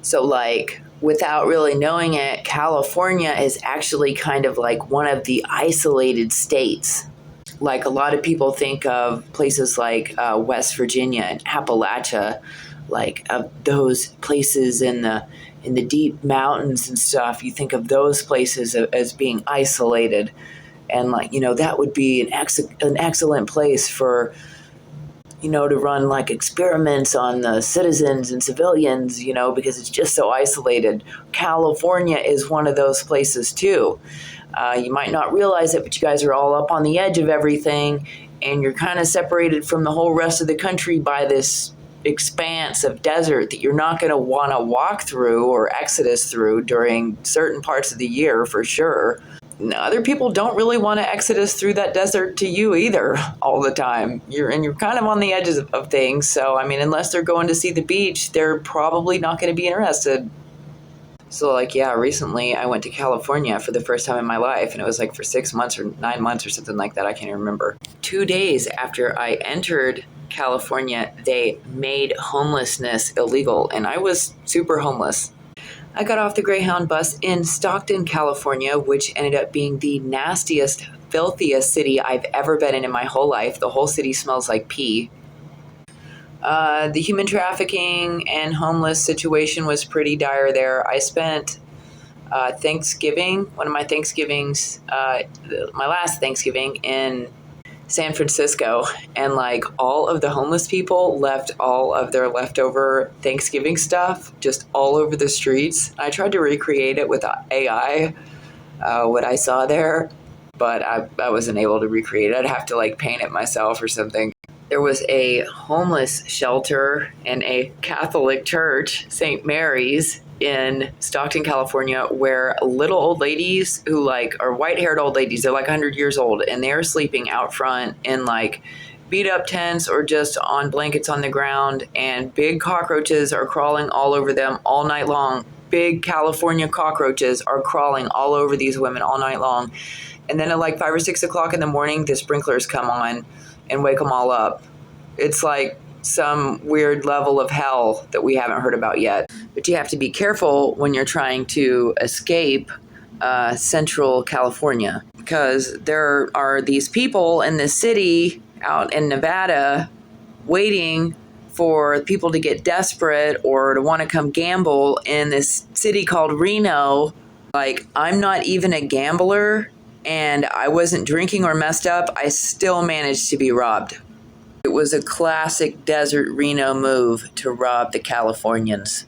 So, like, without really knowing it, California is actually kind of like one of the isolated states. Like, a lot of people think of places like West Virginia and Appalachia, like those places in the deep mountains and stuff. You think of those places as being isolated, and like, that would be an excellent place for, to run like experiments on the citizens and civilians, because it's just so isolated. California is one of those places too. You might not realize it, but you guys are all up on the edge of everything, and you're kind of separated from the whole rest of the country by this expanse of desert that you're not going to want to walk through or exodus through during certain parts of the year for sure. Other people don't really want to exodus through that desert to you either all the time. You're kind of on the edges of things. So, I mean, unless they're going to see the beach, they're probably not going to be interested. So, like, yeah, recently I went to California for the first time in my life, and it was like for 6 months or 9 months or something like that. I can't even remember. 2 days after I entered California, they made homelessness illegal, and I was super homeless. I got off the Greyhound bus in Stockton, California, which ended up being the nastiest, filthiest city I've ever been in my whole life. The whole city smells like pee. The human trafficking and homeless situation was pretty dire there. I spent Thanksgiving, one of my Thanksgivings, my last Thanksgiving in San Francisco, and like all of the homeless people left all of their leftover Thanksgiving stuff just all over the streets. I tried to recreate it with AI, what I saw there, but I wasn't able to recreate it. I'd have to like paint it myself or something. There was a homeless shelter and a Catholic church, St. Mary's, in Stockton, California, where little old ladies who like are white-haired old ladies, they're like 100 years old, and they're sleeping out front in like beat up tents or just on blankets on the ground, and big cockroaches are crawling all over them all night long. Big California cockroaches are crawling all over these women all night long. And then at like 5 or 6 o'clock in the morning, the sprinklers come on and wake them all up. It's like some weird level of hell that we haven't heard about yet. But you have to be careful when you're trying to escape Central California, because there are these people in this city out in Nevada waiting for people to get desperate or to want to come gamble in this city called Reno. Like, I'm not even a gambler, and I wasn't drinking or messed up. I still managed to be robbed. It was a classic desert Reno move to rob the Californians.